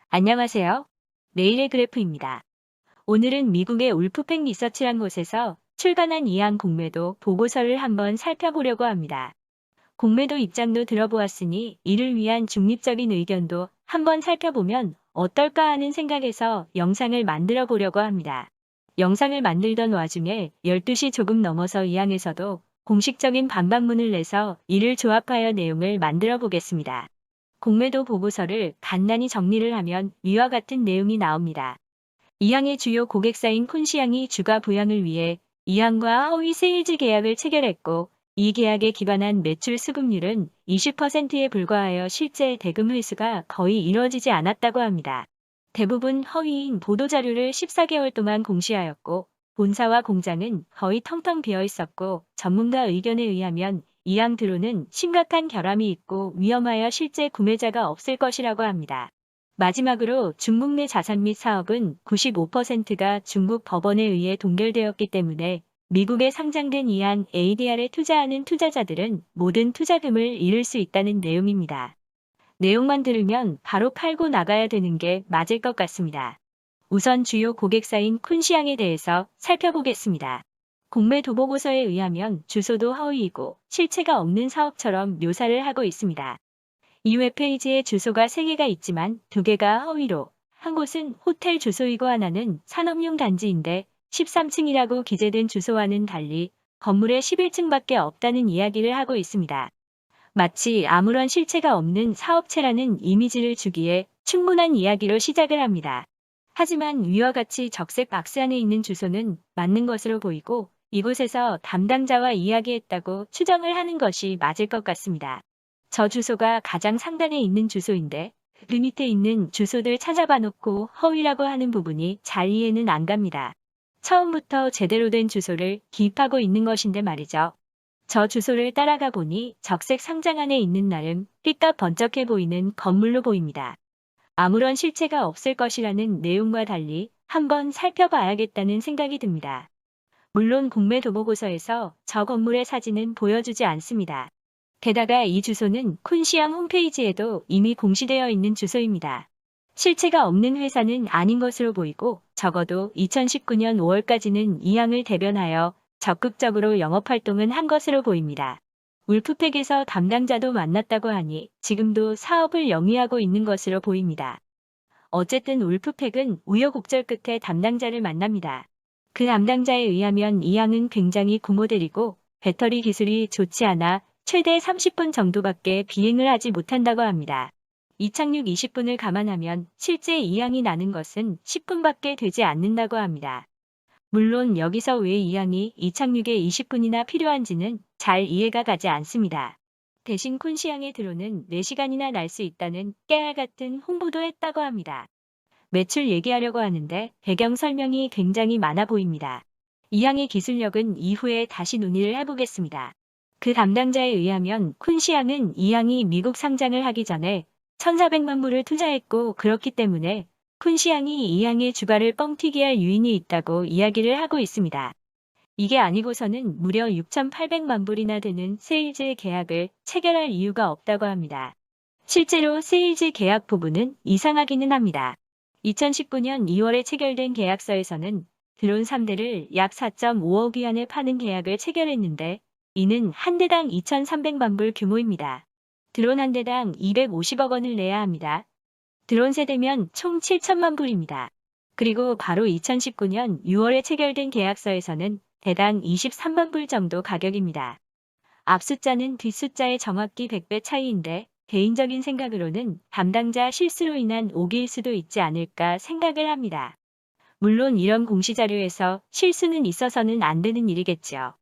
안녕하세요. 내일의 그래프입니다. 오늘은 미국의 울프팩 리서치란 곳에서 출간한 이항 공매도 보고서를 한번 살펴보려고 합니다. 공매도 입장도 들어보았으니 이를 위한 중립적인 의견도 한번 살펴보면 어떨까 하는 생각에서 영상을 만들어 보려고 합니다. 영상을 만들던 와중에 12시 조금 넘어서 이항에서도 공식적인 반박문을 내서 이를 조합하여 내용을 만들어 보겠습니다. 공매도 보고서를 간단히 정리를 하면 위와 같은 내용이 나옵니다. 이항의 주요 고객사인 쿤시항이 주가 부양을 위해 이항과 허위 세일즈 계약을 체결했고 이 계약에 기반한 매출 수급률은 20%에 불과하여 실제 대금 회수가 거의 이루어지지 않았다고 합니다. 대부분 허위인 보도자료를 14개월 동안 공시하였고 본사와 공장은 거의 텅텅 비어 있었고 전문가 의견에 의하면 이항 드론은 심각한 결함이 있고 위험하여 실제 구매자가 없을 것이라고 합니다. 마지막으로 중국 내 자산 및 사업은 95%가 중국 법원에 의해 동결되었기 때문에 미국에 상장된 이항 ADR에 투자하는 투자자들은 모든 투자금을 잃을 수 있다는 내용입니다. 내용만 들으면 바로 팔고 나가야 되는 게 맞을 것 같습니다. 우선 주요 고객사인 쿤시항에 대해서 살펴보겠습니다. 공매도 보고서에 의하면 주소도 허위이고 실체가 없는 사업처럼 묘사를 하고 있습니다. 이 웹페이지에 주소가 3개가 있지만 2개가 허위로 한 곳은 호텔 주소이고 하나는 산업용 단지인데 13층이라고 기재된 주소와는 달리 건물의 11층밖에 없다는 이야기를 하고 있습니다. 마치 아무런 실체가 없는 사업체라는 이미지를 주기에 충분한 이야기로 시작을 합니다. 하지만 위와 같이 적색 박스 안에 있는 주소는 맞는 것으로 보이고 이곳에서 담당자와 이야기했다고 추정을 하는 것이 맞을 것 같습니다. 저 주소가 가장 상단에 있는 주소인데 그 밑에 있는 주소들 찾아봐 놓고 허위라고 하는 부분이 잘 이해는 안 갑니다. 처음부터 제대로 된 주소를 기입하고 있는 것인데 말이죠. 저 주소를 따라가 보니 적색 상장 안에 있는 나름 삐까 번쩍해 보이는 건물로 보입니다. 아무런 실체가 없을 것이라는 내용과 달리 한번 살펴봐야겠다는 생각이 듭니다. 물론 공매도 보고서에서 저 건물의 사진은 보여주지 않습니다. 게다가 이 주소는 쿤시항 홈페이지에도 이미 공시되어 있는 주소입니다. 실체가 없는 회사는 아닌 것으로 보이고 적어도 2019년 5월까지는 이항을 대변하여 적극적으로 영업활동은 한 것으로 보입니다. 울프팩에서 담당자도 만났다고 하니 지금도 사업을 영위하고 있는 것으로 보입니다. 어쨌든 울프팩은 우여곡절 끝에 담당자를 만납니다. 그 담당자에 의하면 이항은 굉장히 구모델이고 배터리 기술이 좋지 않아 최대 30분 정도밖에 비행을 하지 못한다고 합니다. 이착륙 20분을 감안하면 실제 이항이 나는 것은 10분밖에 되지 않는다고 합니다. 물론 여기서 왜 이항이 이착륙에 20분이나 필요한지는 잘 이해가 가지 않습니다. 대신 쿤시항의 드론은 4시간이나 날 수 있다는 깨알 같은 홍보도 했다고 합니다. 매출 얘기하려고 하는데 배경 설명이 굉장히 많아 보입니다. 이항의 기술력은 이후에 다시 논의를 해보겠습니다. 그 담당자에 의하면 쿤시항은 이항이 미국 상장을 하기 전에 1,400만 불을 투자했고 그렇기 때문에 쿤시항이 이항의 주가를 뻥튀기 할 유인이 있다고 이야기를 하고 있습니다. 이게 아니고서는 무려 6,800만 불이나 되는 세일즈 계약을 체결할 이유가 없다고 합니다. 실제로 세일즈 계약 부분은 이상하기는 합니다. 2019년 2월에 체결된 계약서에서는 드론 3대를 약 4.5억 위안에 파는 계약을 체결했는데 이는 한 대당 2,300만 불 규모입니다. 드론 한 대당 250억 원을 내야 합니다. 드론 세대면 총 7천만 불입니다. 그리고 바로 2019년 6월에 체결된 계약서에서는 대당 23만 불 정도 가격입니다. 앞 숫자는 뒷 숫자의 정확히 100배 차이인데 개인적인 생각으로는 담당자 실수로 인한 오기일 수도 있지 않을까 생각을 합니다. 물론 이런 공시자료에서 실수는 있어서는 안 되는 일이겠죠.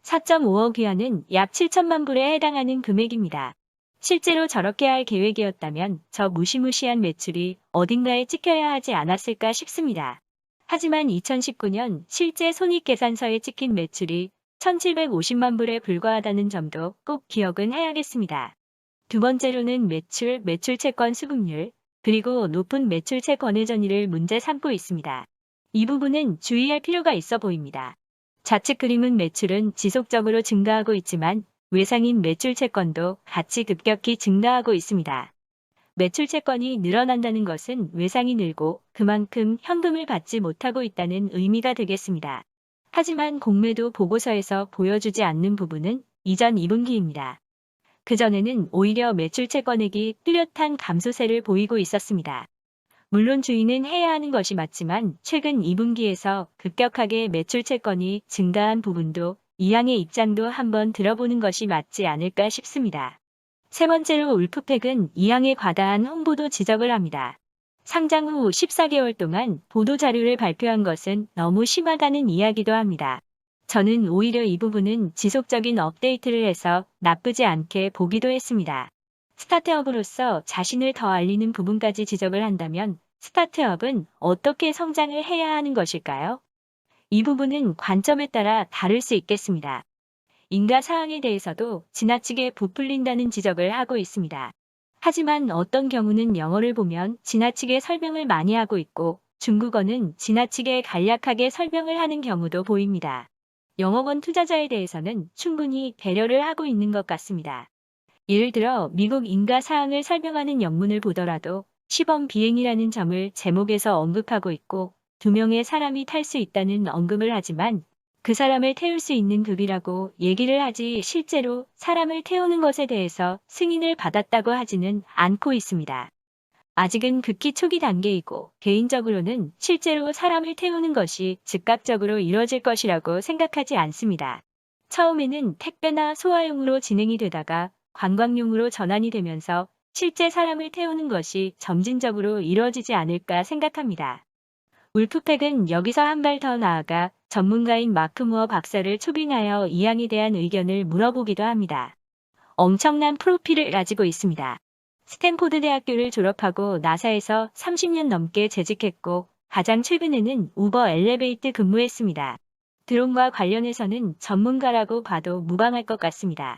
4.5억 위안은 약 7천만 불에 해당하는 금액입니다. 실제로 저렇게 할 계획이었다면 저 무시무시한 매출이 어딘가에 찍혀야 하지 않았을까 싶습니다. 하지만 2019년 실제 손익계산서에 찍힌 매출이 1,750만 불에 불과하다는 점도 꼭 기억은 해야겠습니다. 두 번째로는 매출 채권 수급률, 그리고 높은 매출 채권 회전율을 문제 삼고 있습니다. 이 부분은 주의할 필요가 있어 보입니다. 좌측 그림은 매출은 지속적으로 증가하고 있지만 외상인 매출 채권도 같이 급격히 증가하고 있습니다. 매출 채권이 늘어난다는 것은 외상이 늘고 그만큼 현금을 받지 못하고 있다는 의미가 되겠습니다. 하지만 공매도 보고서에서 보여주지 않는 부분은 이전 2분기입니다. 그전에는 오히려 매출 채권액이 뚜렷한 감소세를 보이고 있었습니다. 물론 주의는 해야 하는 것이 맞지만 최근 2분기에서 급격하게 매출 채권이 증가한 부분도 이항의 입장도 한번 들어보는 것이 맞지 않을까 싶습니다. 세 번째로 울프팩은 이항의 과다한 홍보도 지적을 합니다. 상장 후 14개월 동안 보도자료를 발표한 것은 너무 심하다는 이야기도 합니다. 저는 오히려 이 부분은 지속적인 업데이트를 해서 나쁘지 않게 보기도 했습니다. 스타트업으로서 자신을 더 알리는 부분까지 지적을 한다면 스타트업은 어떻게 성장을 해야 하는 것일까요? 이 부분은 관점에 따라 다를 수 있겠습니다. 인가 사항에 대해서도 지나치게 부풀린다는 지적을 하고 있습니다. 하지만 어떤 경우는 영어를 보면 지나치게 설명을 많이 하고 있고 중국어는 지나치게 간략하게 설명을 하는 경우도 보입니다. 영어권 투자자에 대해서는 충분히 배려를 하고 있는 것 같습니다. 예를 들어 미국 인가 사항을 설명하는 영문을 보더라도 시범 비행이라는 점을 제목에서 언급하고 있고 2명의 사람이 탈 수 있다는 언급을 하지만 그 사람을 태울 수 있는 급이라고 얘기를 하지 실제로 사람을 태우는 것에 대해서 승인을 받았다고 하지는 않고 있습니다. 아직은 극히 초기 단계이고 개인적으로는 실제로 사람을 태우는 것이 즉각적으로 이뤄질 것이라고 생각하지 않습니다. 처음에는 택배나 소화용으로 진행이 되다가 관광용으로 전환이 되면서 실제 사람을 태우는 것이 점진적으로 이루어지지 않을까 생각합니다. 울프팩은 여기서 한 발 더 나아가 전문가인 마크 무어 박사를 초빙하여 이항에 대한 의견을 물어보기도 합니다. 엄청난 프로필을 가지고 있습니다. 스탠포드 대학교를 졸업하고 나사에서 30년 넘게 재직했고 가장 최근에는 우버 엘리베이터 근무했습니다. 드론과 관련해서는 전문가라고 봐도 무방할 것 같습니다.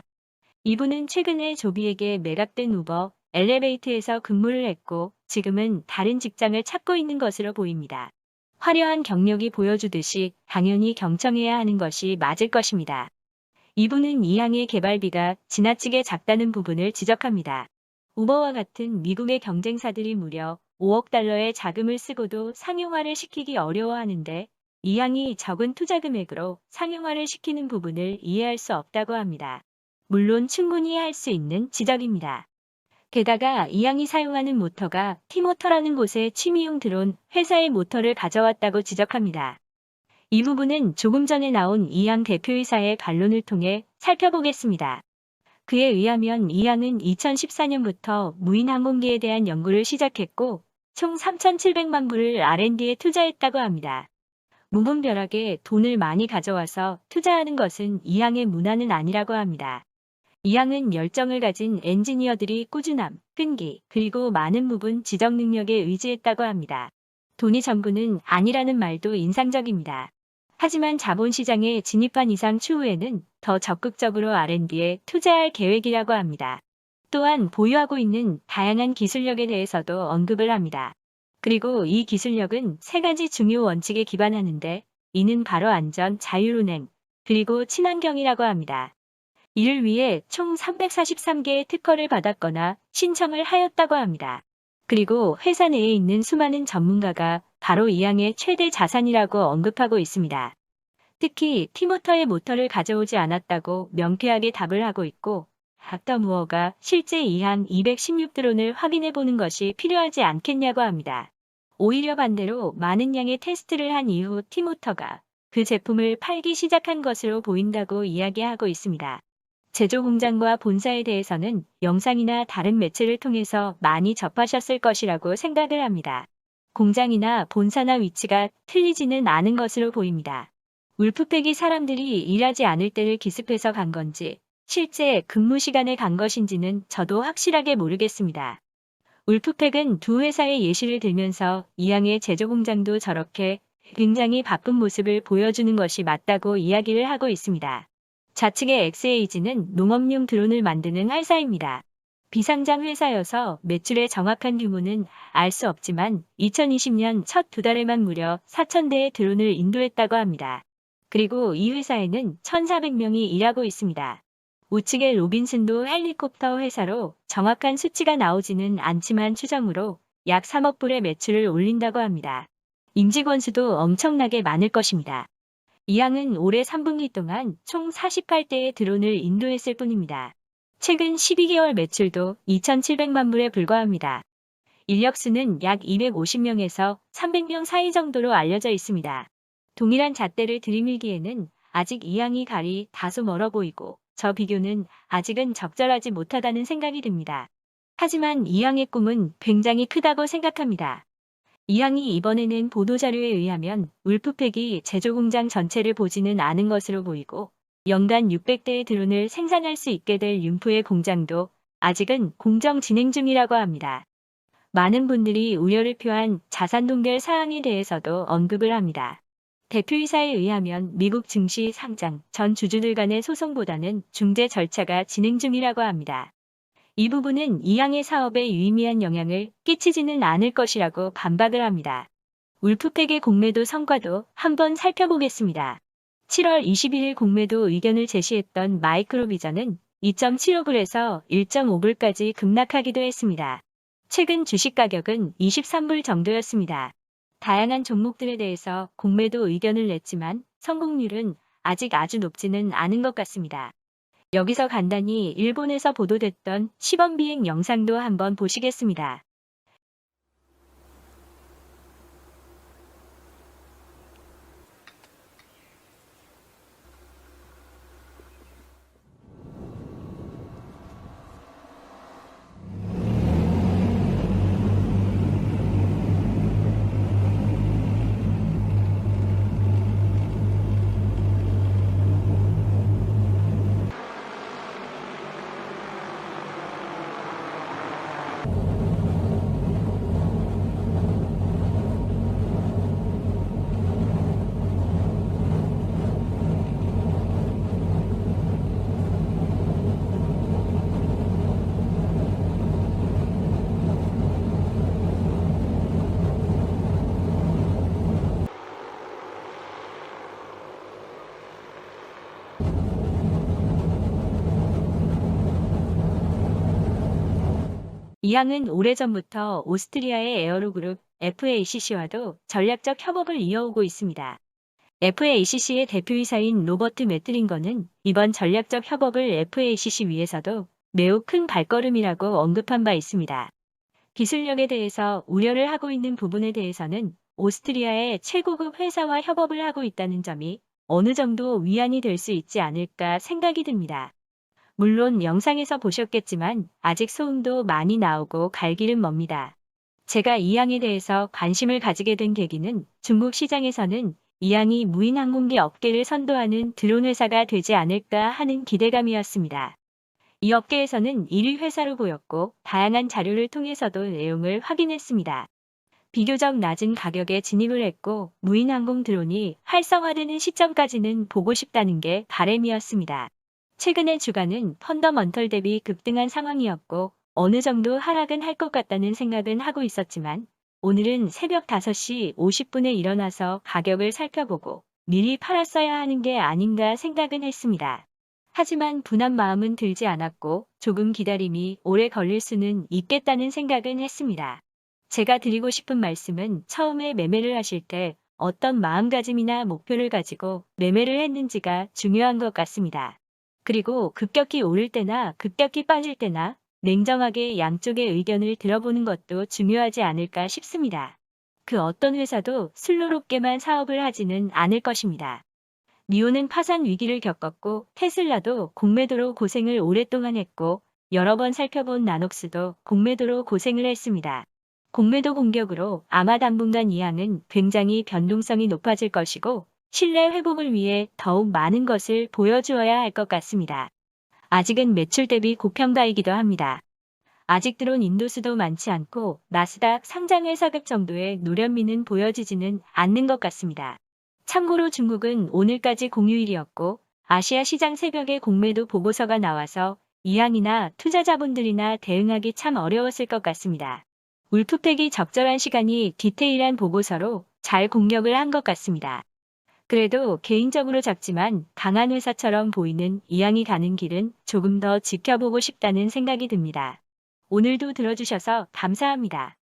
이분은 최근에 조비에게 매각된 우버 엘리베이터에서 근무를 했고 지금은 다른 직장을 찾고 있는 것으로 보입니다. 화려한 경력이 보여주듯이 당연히 경청해야 하는 것이 맞을 것입니다. 이분은 이항의 개발비가 지나치게 작다는 부분을 지적합니다. 우버와 같은 미국의 경쟁사들이 무려 5억 달러의 자금을 쓰고도 상용화를 시키기 어려워하는데 이항이 적은 투자 금액으로 상용화를 시키는 부분을 이해할 수 없다고 합니다. 물론 충분히 할 수 있는 지적입니다. 게다가 이항이 사용하는 모터가 T모터라는 곳의 취미용 드론 회사의 모터를 가져왔다고 지적합니다. 이 부분은 조금 전에 나온 이항 대표이사의 반론을 통해 살펴보겠습니다. 그에 의하면 이항은 2014년부터 무인 항공기에 대한 연구를 시작했고 총 3,700만 불을 R&D에 투자했다고 합니다. 무분별하게 돈을 많이 가져와서 투자하는 것은 이항의 문화는 아니라고 합니다. 이항은 열정을 가진 엔지니어들이 꾸준함, 끈기, 그리고 많은 부분 지적 능력에 의지했다고 합니다. 돈이 전부는 아니라는 말도 인상적입니다. 하지만 자본시장에 진입한 이상 추후에는 더 적극적으로 R&D에 투자할 계획이라고 합니다. 또한 보유하고 있는 다양한 기술력에 대해서도 언급을 합니다. 그리고 이 기술력은 세 가지 중요 원칙에 기반하는데 이는 바로 안전, 자율운행, 그리고 친환경이라고 합니다. 이를 위해 총 343개의 특허를 받았거나 신청을 하였다고 합니다. 그리고 회사 내에 있는 수많은 전문가가 바로 이항의 최대 자산이라고 언급하고 있습니다. 특히 T모터의 모터를 가져오지 않았다고 명쾌하게 답을 하고 있고 닥터 무어가 실제 이항 216 드론을 확인해 보는 것이 필요하지 않겠냐고 합니다. 오히려 반대로 많은 양의 테스트를 한 이후 T모터가 그 제품을 팔기 시작한 것으로 보인다고 이야기하고 있습니다. 제조 공장과 본사에 대해서는 영상이나 다른 매체를 통해서 많이 접하셨을 것이라고 생각을 합니다. 공장이나 본사나 위치가 틀리지는 않은 것으로 보입니다. 울프팩이 사람들이 일하지 않을 때를 기습해서 간 건지 실제 근무 시간에 간 것인지는 저도 확실하게 모르겠습니다. 울프팩은 두 회사의 예시를 들면서 이항의 제조 공장도 저렇게 굉장히 바쁜 모습을 보여주는 것이 맞다고 이야기를 하고 있습니다. 좌측의 XAG는 농업용 드론을 만드는 회사입니다. 비상장 회사여서 매출의 정확한 규모는 알 수 없지만 2020년 첫 두 달에만 무려 4,000대의 드론을 인도했다고 합니다. 그리고 이 회사에는 1,400명이 일하고 있습니다. 우측의 로빈슨도 헬리콥터 회사로 정확한 수치가 나오지는 않지만 추정으로 약 3억 불의 매출을 올린다고 합니다. 임직원 수도 엄청나게 많을 것입니다. 이항은 올해 3분기 동안 총 48대의 드론을 인도했을 뿐입니다. 최근 12개월 매출도 2,700만 불에 불과합니다. 인력수는 약 250명에서 300명 사이 정도로 알려져 있습니다. 동일한 잣대를 들이밀기에는 아직 이항이 갈이 다소 멀어 보이고 저 비교는 아직은 적절하지 못하다는 생각이 듭니다. 하지만 이항의 꿈은 굉장히 크다고 생각합니다. 이항이 이번에는 보도자료에 의하면 울프팩이 제조공장 전체를 보지는 않은 것으로 보이고 연간 600대의 드론을 생산할 수 있게 될 융프의 공장도 아직은 공정 진행 중이라고 합니다. 많은 분들이 우려를 표한 자산 동결 사항에 대해서도 언급을 합니다. 대표이사에 의하면 미국 증시 상장 전 주주들 간의 소송보다는 중재 절차가 진행 중이라고 합니다. 이 부분은 이항의 사업에 유의미한 영향을 끼치지는 않을 것이라고 반박을 합니다. 울프팩의 공매도 성과도 한번 살펴보겠습니다. 7월 21일 공매도 의견을 제시했던 마이크로비전은 2.75불에서 1.5불까지 급락하기도 했습니다. 최근 주식 가격은 23불 정도였습니다. 다양한 종목들에 대해서 공매도 의견을 냈지만 성공률은 아직 아주 높지는 않은 것 같습니다. 여기서 간단히 일본에서 보도됐던 시범 비행 영상도 한번 보시겠습니다. 이항은 오래전부터 오스트리아의 에어로그룹 FACC와도 전략적 협업을 이어오고 있습니다. FACC의 대표이사인 로버트 매트링거는 이번 전략적 협업을 FACC 위에서도 매우 큰 발걸음이라고 언급한 바 있습니다. 기술력에 대해서 우려를 하고 있는 부분에 대해서는 오스트리아의 최고급 회사와 협업을 하고 있다는 점이 어느 정도 위안이 될 수 있지 않을까 생각이 듭니다. 물론 영상에서 보셨겠지만 아직 소음도 많이 나오고 갈 길은 멉니다. 제가 이항에 대해서 관심을 가지게 된 계기는 중국 시장에서는 이항이 무인 항공기 업계를 선도하는 드론 회사가 되지 않을까 하는 기대감이었습니다. 이 업계에서는 1위 회사로 보였고 다양한 자료를 통해서도 내용을 확인했습니다. 비교적 낮은 가격에 진입을 했고 무인 항공 드론이 활성화되는 시점까지는 보고 싶다는 게 바람이었습니다. 최근의 주가는 펀더먼털 대비 급등한 상황이었고 어느 정도 하락은 할 것 같다는 생각은 하고 있었지만 오늘은 새벽 5시 50분에 일어나서 가격을 살펴보고 미리 팔았어야 하는 게 아닌가 생각은 했습니다. 하지만 분한 마음은 들지 않았고 조금 기다림이 오래 걸릴 수는 있겠다는 생각은 했습니다. 제가 드리고 싶은 말씀은 처음에 매매를 하실 때 어떤 마음가짐이나 목표를 가지고 매매를 했는지가 중요한 것 같습니다. 그리고 급격히 오를 때나 급격히 빠질 때나 냉정하게 양쪽의 의견을 들어보는 것도 중요하지 않을까 싶습니다. 그 어떤 회사도 순조롭게만 사업을 하지는 않을 것입니다. 니오는 파산 위기를 겪었고 테슬라도 공매도로 고생을 오랫동안 했고 여러 번 살펴본 나녹스도 공매도로 고생을 했습니다. 공매도 공격으로 아마 당분간 이항은 굉장히 변동성이 높아질 것이고 신뢰 회복을 위해 더욱 많은 것을 보여주어야 할 것 같습니다. 아직은 매출 대비 고평가이기도 합니다. 아직 들어온 인도수도 많지 않고 나스닥 상장회사급 정도의 노련미는 보여지지는 않는 것 같습니다. 참고로 중국은 오늘까지 공휴일이었고 아시아 시장 새벽에 공매도 보고서가 나와서 이항이나 투자자분들이나 대응하기 참 어려웠을 것 같습니다. 울프팩이 적절한 시간이 디테일한 보고서로 잘 공격을 한 것 같습니다. 그래도 개인적으로 작지만 강한 회사처럼 보이는 이양이 가는 길은 조금 더 지켜보고 싶다는 생각이 듭니다. 오늘도 들어주셔서 감사합니다.